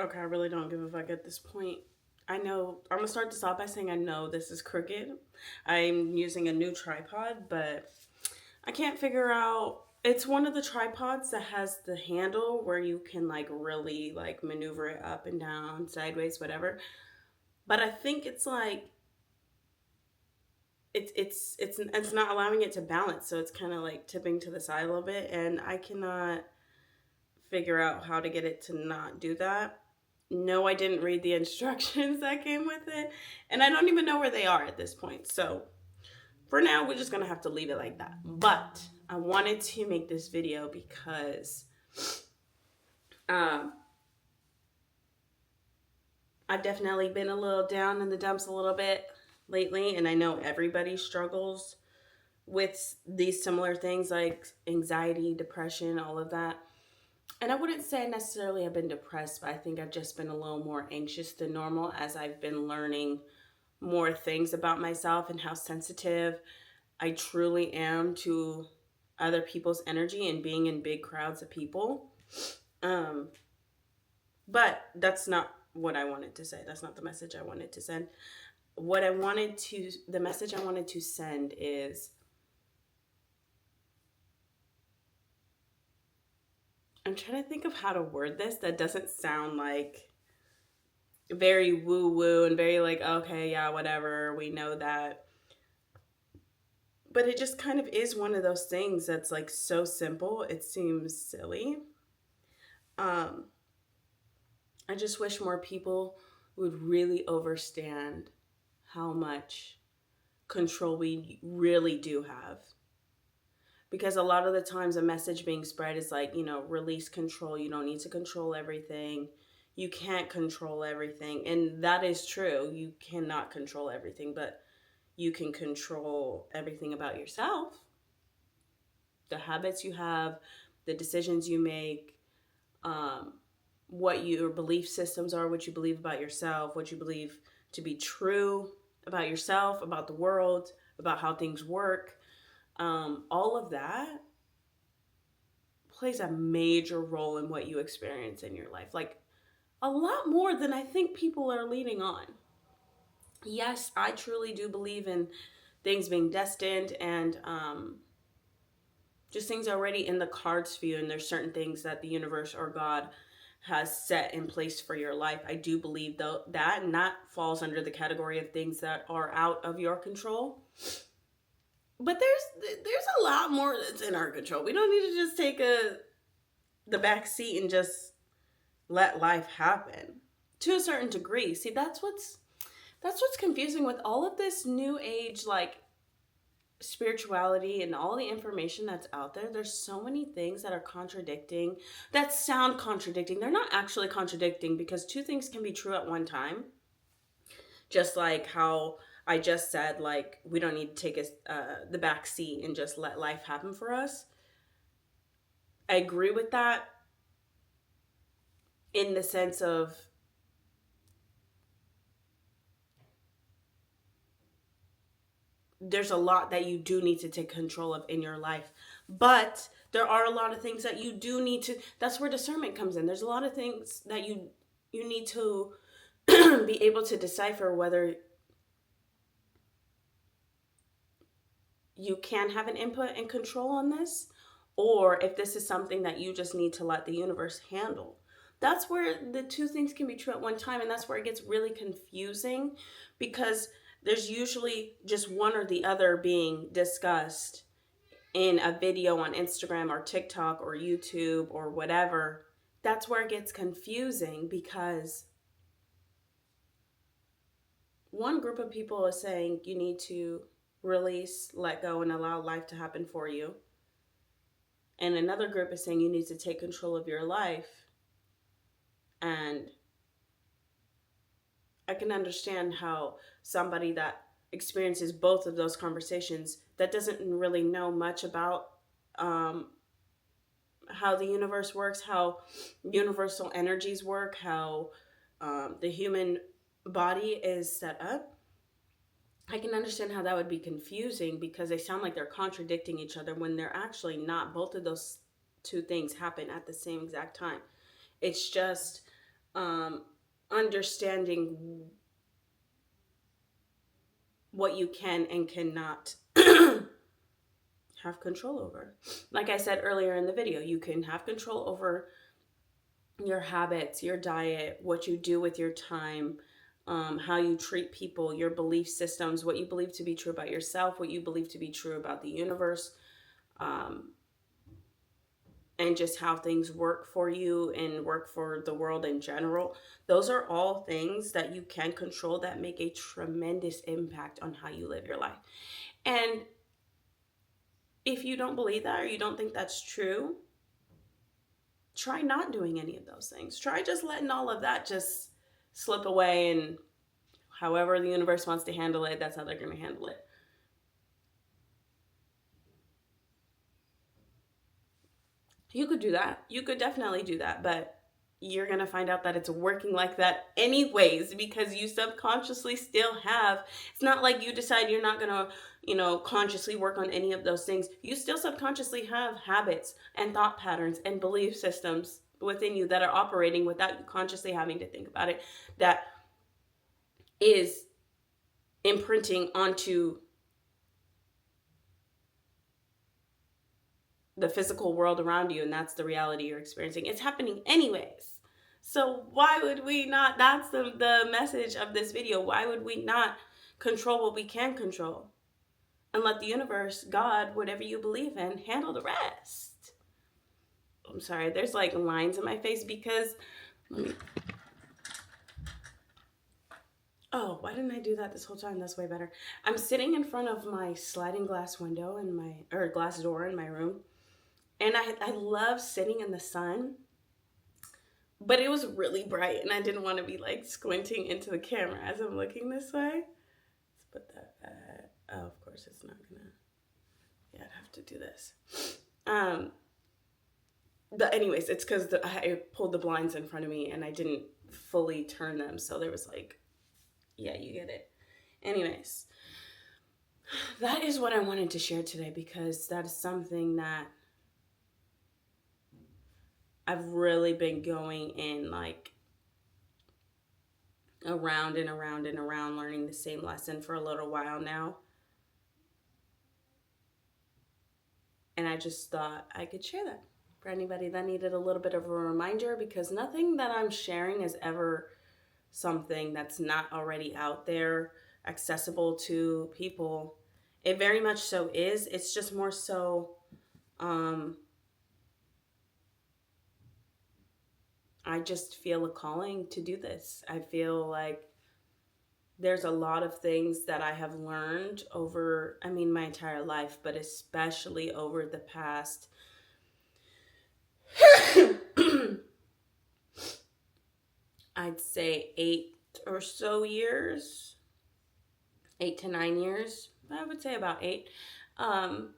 Okay, I really don't give a fuck at this point. I know, I'm gonna start this off by saying I know this is crooked. I'm using a new tripod, but I can't figure out. It's one of the tripods that has the handle where you can like really like maneuver it up and down, sideways, whatever. But I think it's like it's not allowing it to balance, so it's kind of like tipping to the side a little bit, and I cannot figure out how to get it to not do that. No, I didn't read the instructions that came with it, and I don't even know where they are at this point. So for now, we're just gonna have to leave it like that. But I wanted to make this video because um, I've definitely been a little down in the dumps a little bit lately, and I know everybody struggles with these similar things like anxiety, depression, all of that. And I wouldn't say I necessarily have been depressed, but I think I've just been a little more anxious than normal as I've been learning more things about myself and how sensitive I truly am to other people's energy and being in big crowds of people. Um, but that's not what I wanted to say. That's not the message I wanted to send. The message I wanted to send is I'm trying to think of how to word this that doesn't sound like very woo woo and very like, okay, yeah, whatever, we know that. But it just kind of is one of those things that's like so simple, it seems silly. Um, I just wish more people would really understand how much control we really do have. Because a lot of the times a message being spread is like, release control. You don't need to control everything. You can't control everything. And that is true. You cannot control everything, but you can control everything about yourself, the habits you have, the decisions you make, um, what your belief systems are, what you believe about yourself, what you believe to be true about yourself, about the world, about how things work. All of that plays a major role in what you experience in your life. Like a lot more than I think people are leading on. Yes, I truly do believe in things being destined and just things already in the cards for you, and there's certain things that the universe or God has set in place for your life. I do believe though that, and that falls under the category of things that are out of your control. But there's a lot more that's in our control. We don't need to just take the back seat and just let life happen to a certain degree. See, that's what's confusing with all of this new age like spirituality and all the information that's out there. There's so many things that are contradicting, that sound contradicting. They're not actually contradicting because two things can be true at one time. Just like how I just said, like we don't need to take the back seat and just let life happen for us. I agree with that in the sense of there's a lot that you do need to take control of in your life. But there are a lot of things that you do need to, that's where discernment comes in. There's a lot of things that you need to be able to decipher whether you can have an input and control on this or if this is something that you just need to let the universe handle. That's where the two things can be true at one time, and that's where it gets really confusing because there's usually just one or the other being discussed in a video on Instagram or TikTok or YouTube or whatever. That's where it gets confusing because one group of people is saying you need to release, let go, and allow life to happen for you. And another group is saying you need to take control of your life. And I can understand how somebody that experiences both of those conversations that doesn't really know much about um, how the universe works, how universal energies work, how the human body is set up. I can understand how that would be confusing because they sound like they're contradicting each other when they're actually not. Both of those two things happen at the same exact time. It's just understanding what you can and cannot have control over. Like I said earlier in the video, you can have control over your habits, your diet, what you do with your time, how you treat people, your belief systems, what you believe to be true about yourself, what you believe to be true about the universe, um, and just how things work for you and work for the world in general. Those are all things that you can control that make a tremendous impact on how you live your life. And if you don't believe that or you don't think that's true, try not doing any of those things. Try just letting all of that just slip away, and however the universe wants to handle it, that's how they're going to handle it. You could do that. You could definitely do that, but you're going to find out that it's working like that anyways, because you subconsciously still have, it's not like you decide you're not going to, consciously work on any of those things. You still subconsciously have habits and thought patterns and belief systems within you that are operating without you consciously having to think about it, that is imprinting onto the physical world around you, and that's the reality you're experiencing. It's happening anyways. So why would we not, that's the message of this video, why would we not control what we can control and let the universe, God, whatever you believe in, handle the rest? I'm sorry, there's like lines in my face because oh, why didn't I do that this whole time? That's way better. I'm sitting in front of my sliding glass window glass door in my room. And I love sitting in the sun, but it was really bright and I didn't want to be like squinting into the camera as I'm looking this way. Let's put that back. Oh, of course it's not gonna, yeah, I'd have to do this. But anyways, it's because I pulled the blinds in front of me and I didn't fully turn them. So there was like, yeah, you get it. Anyways, that is what I wanted to share today, because that is something that I've really been going in like around and around and around, learning the same lesson for a little while now. And I just thought I could share that for anybody that needed a little bit of a reminder, because nothing that I'm sharing is ever something that's not already out there, accessible to people. It very much so is. It's just more so, I just feel a calling to do this. I feel like there's a lot of things that I have learned over, my entire life, but especially over the past I'd say 8 or so years, 8 to 9 years, I would say about 8, that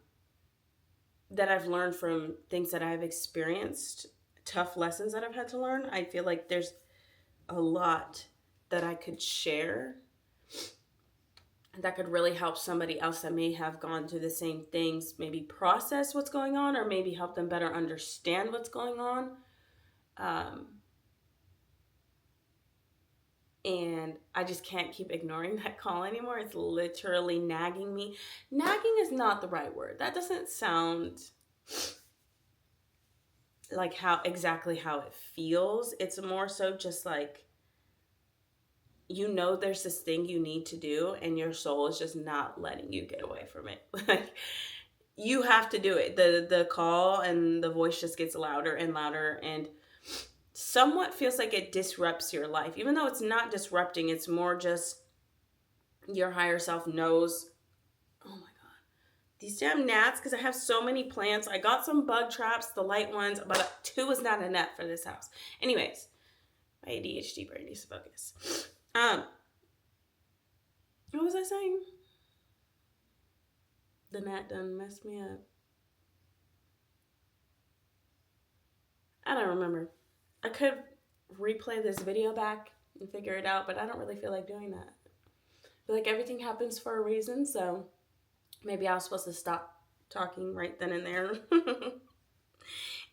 I've learned from things that I've experienced, tough lessons that I've had to learn. I feel like there's a lot that I could share that could really help somebody else that may have gone through the same things, maybe process what's going on, or maybe help them better understand what's going on. And I just can't keep ignoring that call anymore. It's literally nagging me. Nagging is not the right word. That doesn't sound like exactly how it feels. It's more so just like, there's this thing you need to do and your soul is just not letting you get away from it. Like, you have to do it. The call and the voice just gets louder and louder, and somewhat feels like it disrupts your life, even though it's not disrupting. It's more just your higher self knows, oh my god, these damn gnats, because I have so many plants. I got some bug traps, the light ones, but 2 is not enough for this house. Anyways, my ADHD brain needs to focus. What was I saying? The gnat done messed me up. I don't remember. I could replay this video back and figure it out, but I don't really feel like doing that. I feel like everything happens for a reason, so maybe I was supposed to stop talking right then and there.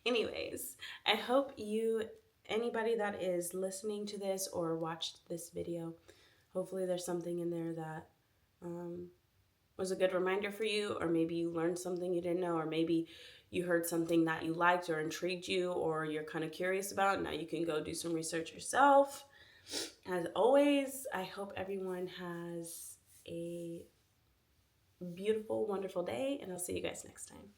Anyways, I hope you anybody that is listening to this or watched this video, hopefully there's something in there that was a good reminder for you, or maybe you learned something you didn't know, or maybe you heard something that you liked or intrigued you, or you're kind of curious about. Now you can go do some research yourself. As always, I hope everyone has a beautiful, wonderful day, and I'll see you guys next time.